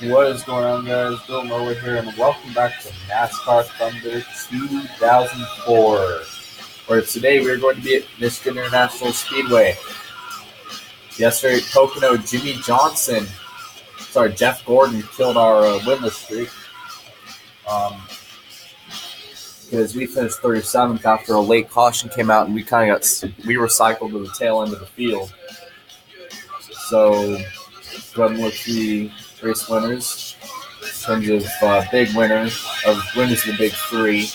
What is going on, guys? Bill Mower here, and welcome back to NASCAR Thunder 2004, where today we are going to be at Michigan International Speedway. Yesterday at Pocono, Jeff Gordon killed our winless streak because we finished 37th after a late caution came out, and we recycled to the tail end of the field. So, go ahead and look at the race winners. In terms of big winners of the big three,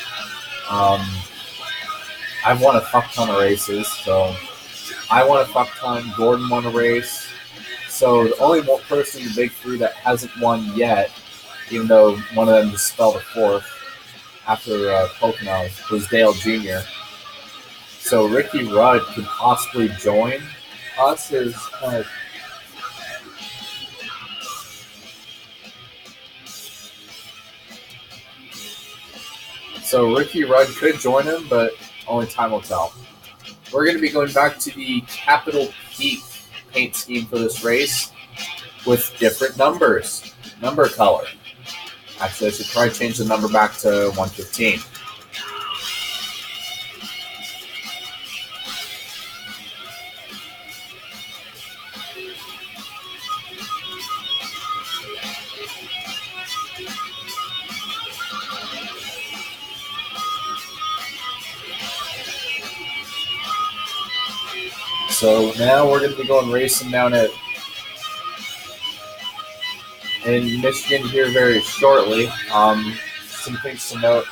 I've won a fuck ton of races. So I won a fuck ton. Gordon won a race. So the only one person in the big three that hasn't won yet, even though one of them just fell to fourth after Pocono, was Dale Jr. So Ricky Rudd could possibly join us as kind of. So Ricky Rudd could join him, but only time will tell. We're going to be going back to the Capitol Peak paint scheme for this race with different numbers. Number color. Actually, I should probably change the number back to 115. So now we're going to be going racing down in Michigan here very shortly. Some things to note.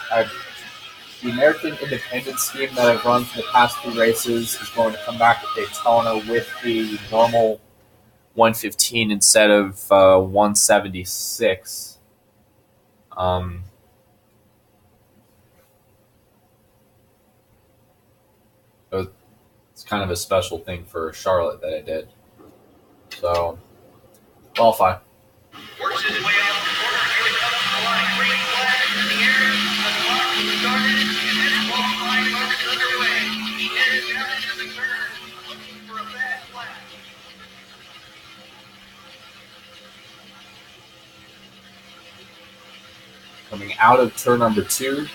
The American Independence scheme that I've run for the past few races is going to come back at Daytona with the normal 115 instead of 176. It's kind of a special thing for Charlotte that I did. So, qualify. Works his way out the corner. Here he comes to the line. Green flag in the air. The clock started, and then qualifying mark is underway. He headed down into the turn, looking for a bad flag. Coming out of turn number 2,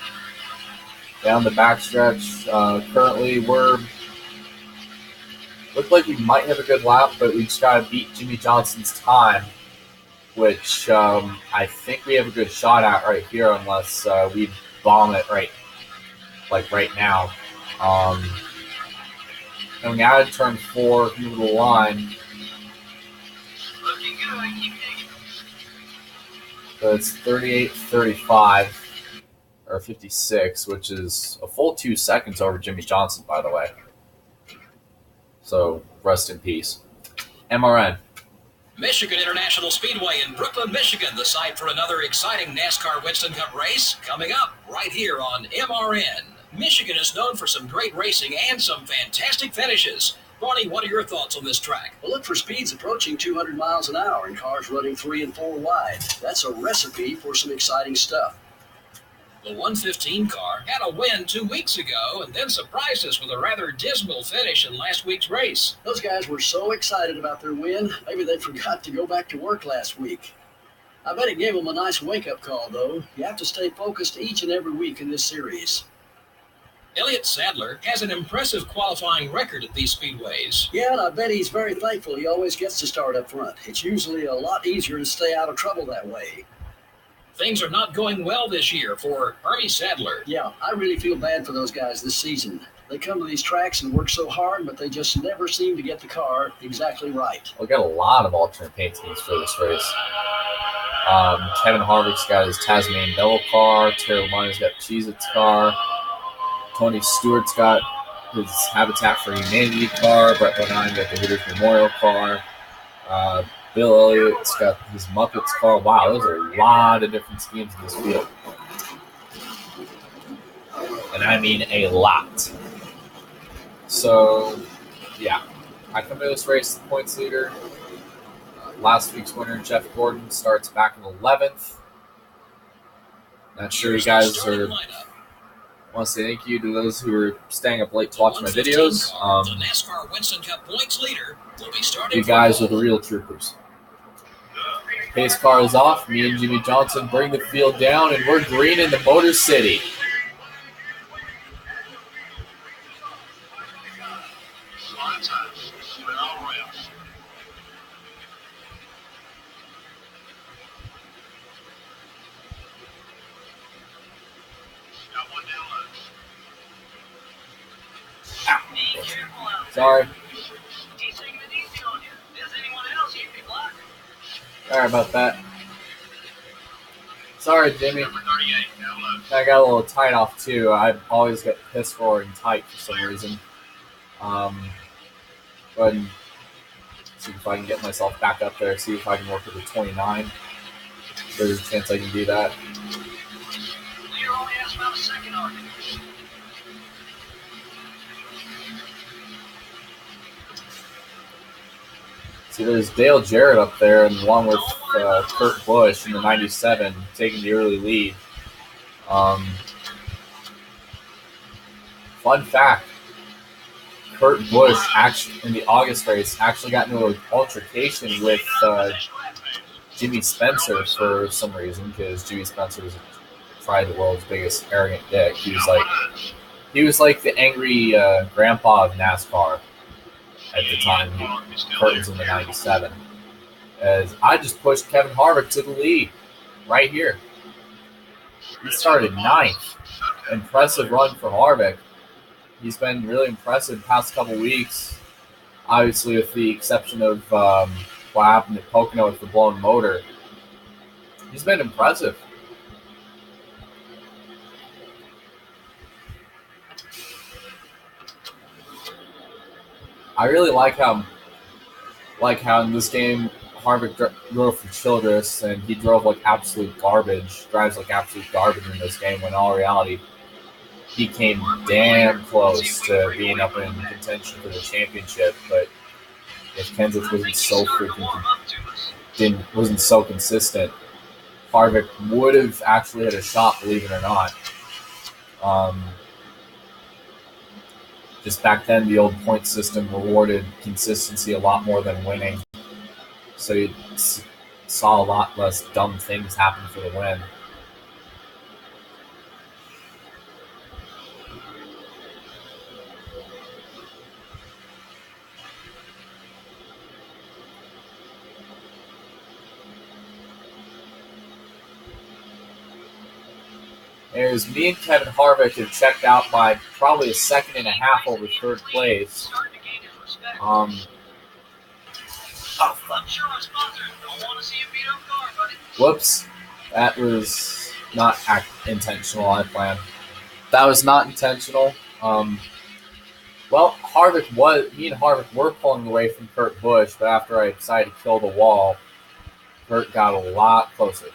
down the backstretch. Currently, look like we might have a good lap, but we just got to beat Jimmy Johnson's time, which I think we have a good shot at right here, unless we bomb it right now. Coming out of turn 4, through the line. Looking good. Keep digging. So it's 38-35, or 56, which is a full 2 seconds over Jimmy Johnson, by the way. So, rest in peace. MRN. Michigan International Speedway in Brooklyn, Michigan, the site for another exciting NASCAR Winston Cup race coming up right here on MRN. Michigan is known for some great racing and some fantastic finishes. Barney, what are your thoughts on this track? Well, look for speeds approaching 200 miles an hour and cars running 3 and 4 wide. That's a recipe for some exciting stuff. The 115 car had a win 2 weeks ago and then surprised us with a rather dismal finish in last week's race. Those guys were so excited about their win, maybe they forgot to go back to work last week. I bet it gave them a nice wake-up call, though. You have to stay focused each and every week in this series. Elliott Sadler has an impressive qualifying record at these speedways. Yeah, and I bet he's very thankful he always gets to start up front. It's usually a lot easier to stay out of trouble that way. Things are not going well this year for Ernie Sadler. Yeah, I really feel bad for those guys this season. They come to these tracks and work so hard, but they just never seem to get the car exactly right. We'll get a lot of alternate paint schemes for this race. Kevin Harvick's got his Tasmanian Devil car. Terry Loney's got Cheez-Its car. Tony Stewart's got his Habitat for Humanity car. Brett Bonine got the Hooters Memorial car. Bill Elliott's got his Muppets car. Wow, there's a lot of different schemes in this field. And I mean a lot. So, yeah. I come to this race the points leader. Last week's winner, Jeff Gordon, starts back in 11th. Not sure you guys are... I want to say thank you to those who are staying up late to watch my videos. The NASCAR Winston Cup points leader will be starting. You guys are the real troopers. Pace car is off. Me and Jimmy Johnson bring the field down, and we're green in the Motor City. Sorry. Sorry about that. Sorry, Jimmy. I got a little tight off too. I always get piss roaring tight for some reason. Go ahead and see if I can get myself back up there. See if I can work with the 29. There's a chance I can do that. Leader only has about a second on it. See, there's Dale Jarrett up there, and along with Kurt Busch in the 97, taking the early lead. Fun fact, Kurt Busch actually in the August race actually got into an altercation with Jimmy Spencer for some reason, because Jimmy Spencer is probably the world's biggest arrogant dick. He was like the angry grandpa of NASCAR at the time. Kurt was in the 97. As I just pushed Kevin Harvick to the lead right here. He started 9th. Impressive run for Harvick. He's been really impressive the past couple weeks. Obviously, with the exception of what happened at Pocono with the blown motor. He's been impressive. I really like how in this game Harvick drove for Childress, and he drove like absolute garbage, drives like absolute garbage in this game, when in all reality he came damn close to being up in contention for the championship. But if Kenseth wasn't so consistent, Harvick would have actually had a shot, believe it or not. Just back then, the old point system rewarded consistency a lot more than winning. So you saw a lot less dumb things happen for the win. There's me and Kevin Harvick have checked out by probably a second and a half over third place. Whoops. That was not intentional, I planned. That was not intentional. Well, me and Harvick were pulling away from Kurt Busch, but after I decided to kill the wall, Kurt got a lot closer.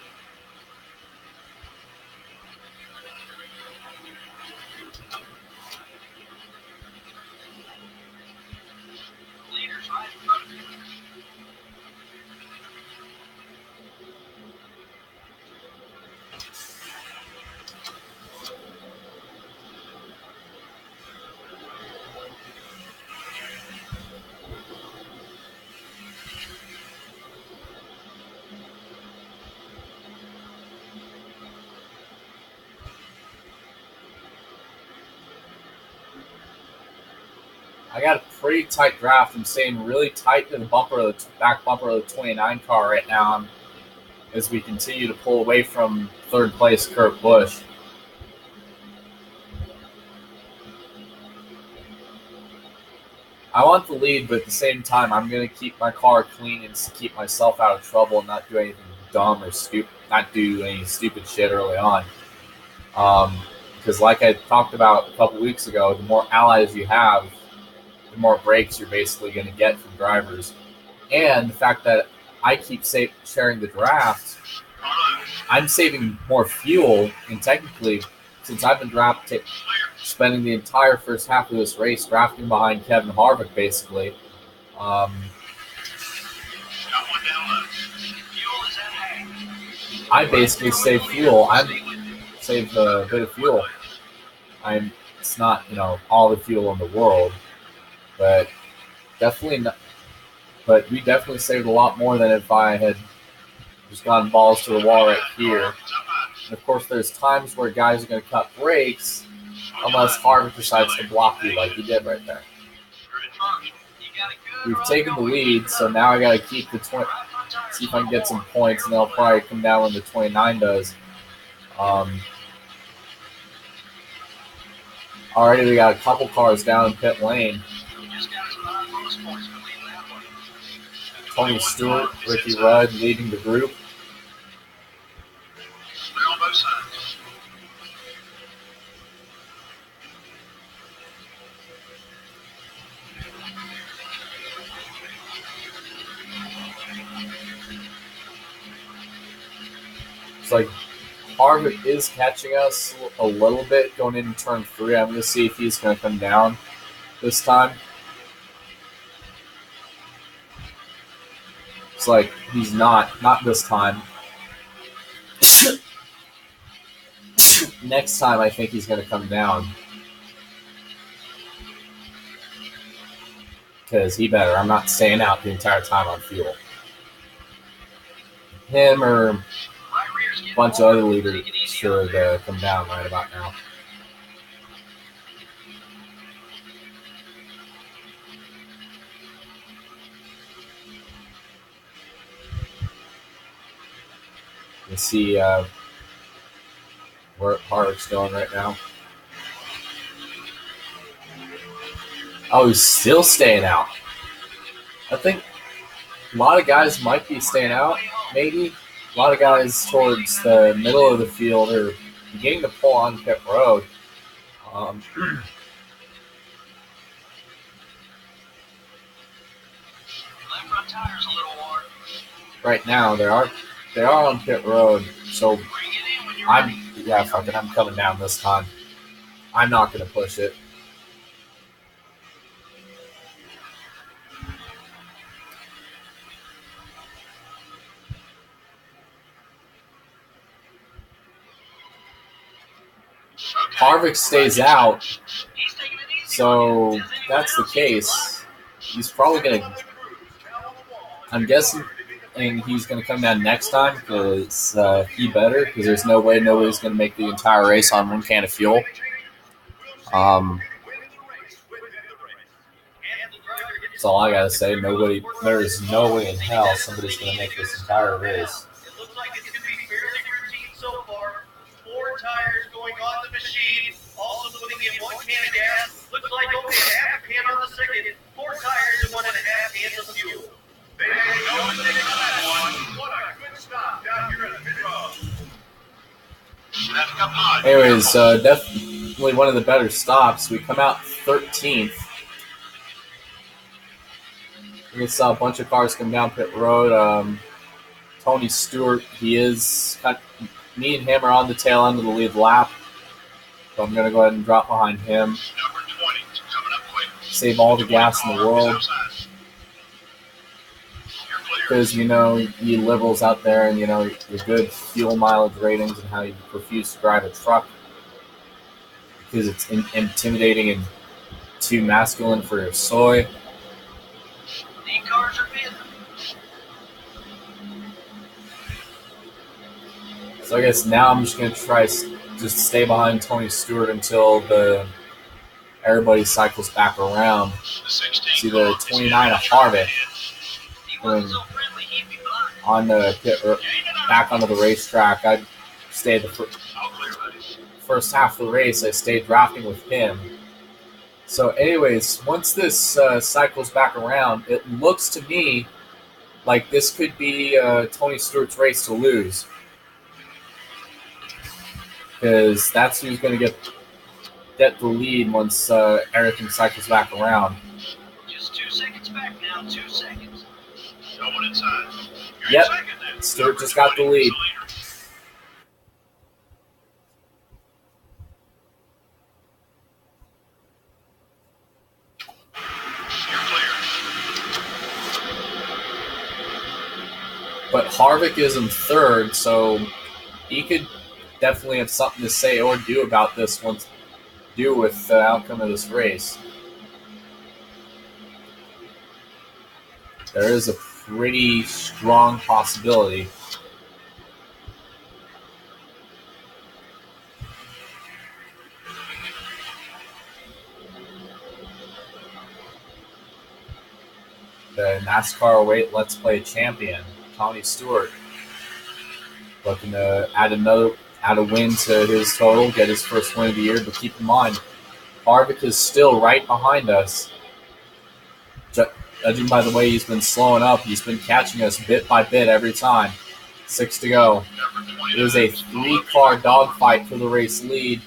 I got a pretty tight draft. I'm staying really tight to the back bumper of the 29 car right now as we continue to pull away from third place Kurt Busch. I want the lead, but at the same time, I'm going to keep my car clean and keep myself out of trouble and not do anything dumb or stupid, not do any stupid shit early on. Because like I talked about a couple weeks ago, the more allies you have, the more breaks you're basically going to get from drivers. And the fact that I keep sharing the draft, I'm saving more fuel. And technically, since I've been spending the entire first half of this race drafting behind Kevin Harvick, basically, I basically save fuel. Save a bit of fuel. It's not, all the fuel in the world, but definitely not. But we definitely saved a lot more than if I had Just gotten balls to the wall right here. And of course, there's times where guys are going to cut brakes unless Harvick decides to block you like he did right there. We've taken the lead, so now I got to keep the 20. See if I can get some points, and they'll probably come down when the 29 does. Already we got a couple cars down in pit lane. Tony Stewart, Ricky Rudd leading the group. It's like Harvick is catching us a little bit going into turn 3. I'm going to see if he's going to come down this time. It's like he's not this time. Next time, I think he's going to come down. Because he better. I'm not staying out the entire time on fuel. Him or a bunch of other leaders should come down right about now. Let's see where Harvick's going right now. Oh, he's still staying out. I think a lot of guys might be staying out, maybe. A lot of guys towards the middle of the field are beginning to pull on pit road. Right now, they are on pit road, so I'm coming down this time. I'm not going to push it. Harvick stays out, so that's the case. He's probably going to, I'm guessing, and he's going to come down next time because he better, because there's no way nobody's going to make the entire race on one can of fuel. That's all I got to say. There is no way in hell somebody's going to make this entire race. It looks like it's going to be fairly routine so far. 4 tires going on the machine, also putting in 1 can of gas. Looks like only half a can on the second. 4 tires and 1.5 cans of fuel. They ain't no mistake on that one. What a good stop down here at the pit road. Anyways, definitely one of the better stops. We come out 13th. We saw a bunch of cars come down pit road. Tony Stewart, me and him are on the tail end of the lead lap. So I'm going to go ahead and drop behind him. Save all the gas in the world. Because, you liberals out there and, your good fuel mileage ratings and how you refuse to drive a truck because it's intimidating and too masculine for your soy. The cars are busy. So I guess now I'm just going to try just stay behind Tony Stewart until everybody cycles back around. See the 29 of Harvick on the back onto the racetrack. I stayed the first half of the race. I stayed drafting with him. So, anyways, once this cycles back around, it looks to me like this could be Tony Stewart's race to lose, because that's who's going to get the lead once everything cycles back around. Just 2 seconds back now, 2 seconds. Someone inside. Yep, Stewart just got the lead. But Harvick is in third, so he could definitely have something to say or do about this with the outcome of this race. There is a pretty strong possibility the NASCAR Weight Let's Play champion, Tony Stewart, looking to add a win to his total, get his first win of the year. But keep in mind, Harvick is still right behind us. Judging by the way he's been slowing up, he's been catching us bit by bit every time. 6 to go. It is a 3-car dogfight for the race lead.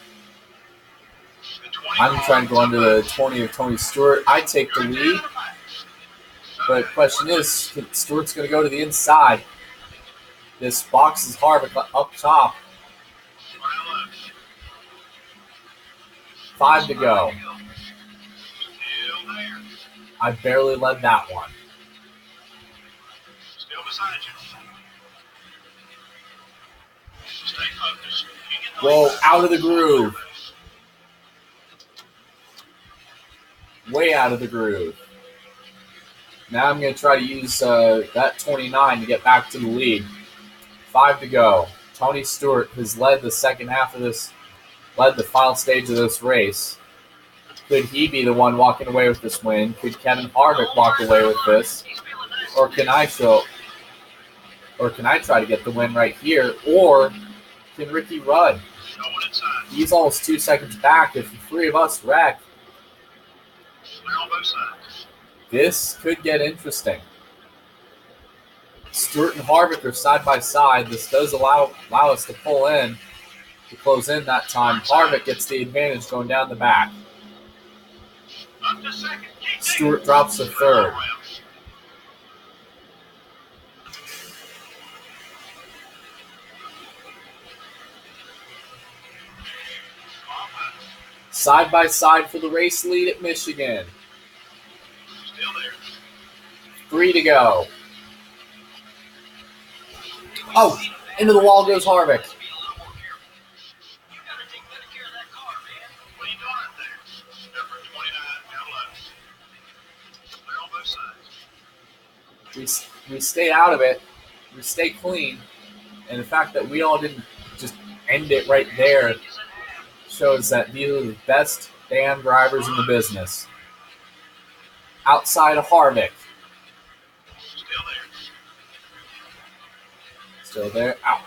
I'm trying to go under the 20 of Tony Stewart. I take the lead. But the question is, Stewart's going to go to the inside. This box is Harvick up top. 5 to go. I barely led that one. Still beside you. Stay focused. Whoa, out of the groove. Way out of the groove. Now I'm going to try to use that 29 to get back to the lead. 5 to go. Tony Stewart has led the second half of this, led the final stage of this race. Could he be the one walking away with this win? Could Kevin Harvick walk away with this? Or can I try to get the win right here? Or can Ricky Rudd? He's almost 2 seconds back. If the three of us wreck, this could get interesting. Stewart and Harvick are side by side. This does allow us to pull in, to close in that time. Harvick gets the advantage going down the back. Stewart drops to third. Side by side for the race lead at Michigan. 3 to go. Oh, into the wall goes Harvick. We stay out of it. We stay clean. And the fact that we all didn't just end it right there shows that these are the best damn drivers in the business. Outside of Harvick. Still there. Ow.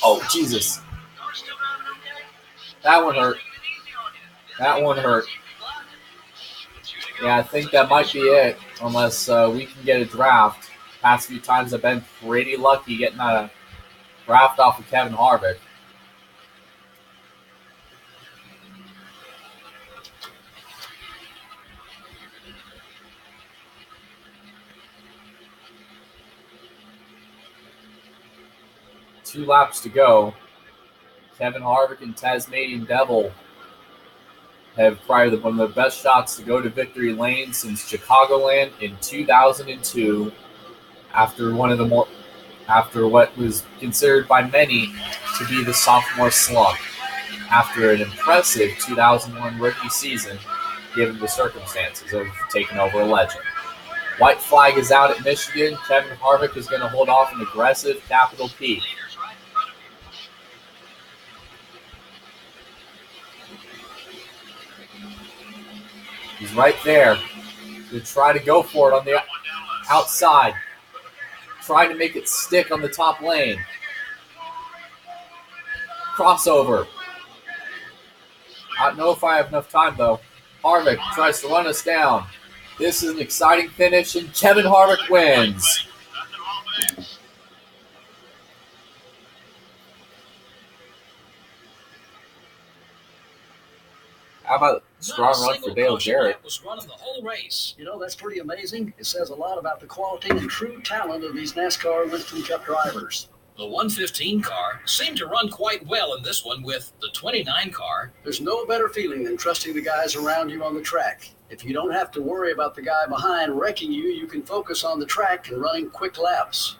Oh, Jesus. That one hurt. That one hurt. Yeah, I think that might be it, unless we can get a draft. Past few times I've been pretty lucky getting a draft off of Kevin Harvick. Two laps to go. Kevin Harvick and Tasmanian Devil have probably one of the best shots to go to victory lane since Chicagoland in 2002. After what was considered by many to be the sophomore slump, after an impressive 2001 rookie season, given the circumstances of taking over a legend. White flag is out at Michigan. Kevin Harvick is going to hold off an aggressive capital P. He's right there. He'll try to go for it on the outside. Trying to make it stick on the top lane. Crossover. I don't know if I have enough time, though. Harvick tries to run us down. This is an exciting finish, and Kevin Harvick wins. How about a strong run for Dale Jarrett? Was running the whole race. You know, that's pretty amazing. It says a lot about the quality and true talent of these NASCAR Winston Cup drivers. The 115 car seemed to run quite well in this one with the 29 car. There's no better feeling than trusting the guys around you on the track. If you don't have to worry about the guy behind wrecking you, you can focus on the track and running quick laps.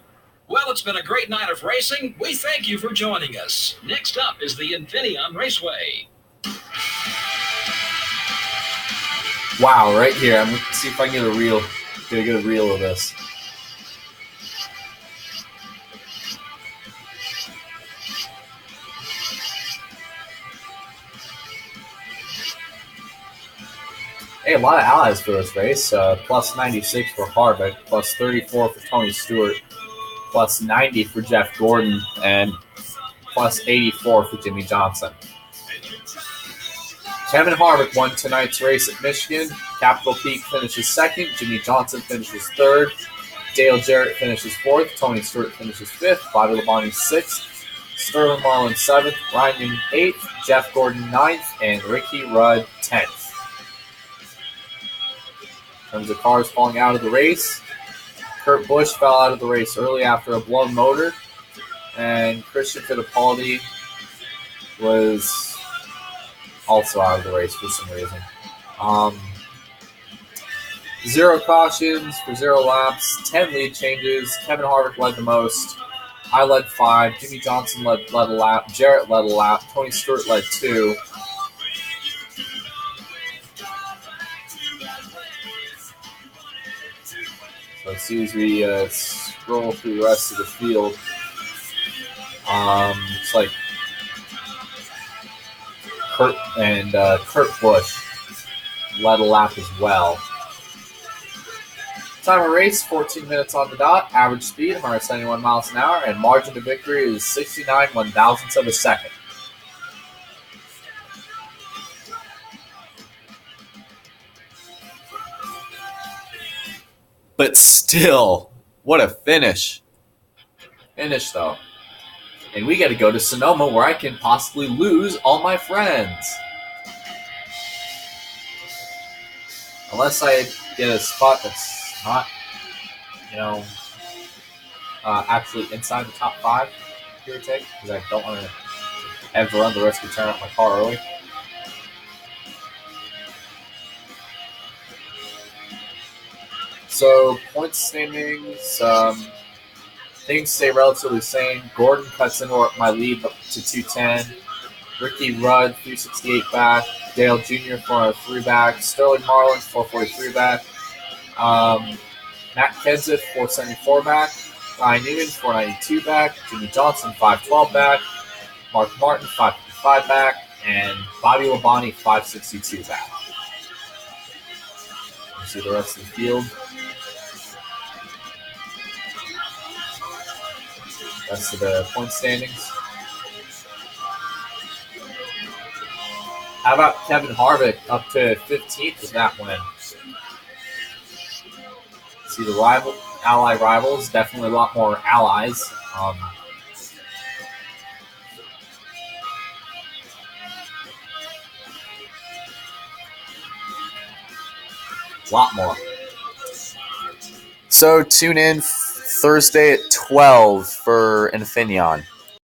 Well, it's been a great night of racing. We thank you for joining us. Next up is the Infineon Raceway. Wow, right here. I'm going to see if I can get a reel of this. Hey, a lot of allies for this race. Plus 96 for Harvick, plus 34 for Tony Stewart, plus 90 for Jeff Gordon, and plus 84 for Jimmy Johnson. Kevin Harvick won tonight's race at Michigan. Capitol Peak finishes second. Jimmy Johnson finishes third. Dale Jarrett finishes fourth. Tony Stewart finishes fifth. Bobby Labonte sixth. Sterling Marlin seventh. Ryan Newman eighth. Jeff Gordon ninth. And Ricky Rudd 10th. In terms of cars falling out of the race, Kurt Busch fell out of the race early after a blown motor. And Christian Fittipaldi was also out of the race for some reason. 0 cautions for 0 laps, 10 lead changes. Kevin Harvick led the most. I led 5. Jimmy Johnson led a lap. Jarrett led a lap. Tony Stewart led 2. So let's see as we scroll through the rest of the field. It's like Kurt Busch led a lap as well. Time of race, 14 minutes on the dot. Average speed, 171 miles an hour. And margin to victory is 69 one-thousandths of a second. But still, what a finish. Finish, though. And we got to go to Sonoma where I can possibly lose all my friends. Unless I get a spot that's not, actually inside the top 5, give or take, because I don't want to have to run the risk of tearing up my car early. So, point standings, things stay relatively the same. Gordon cuts into my lead up to 210. Ricky Rudd, 368 back. Dale Jr., 403 back. Sterling Marlin, 443 back. Matt Kenseth, 474 back. Ryan Newman, 492 back. Jimmy Johnson, 512 back. Mark Martin, 555 back. And Bobby Labonte, 562 back. You see the rest of the field. Rest of the point standings. How about Kevin Harvick up to 15th with that win? See the ally rivals, definitely a lot more allies. A lot more. So tune in Thursday at 12 for Infineon.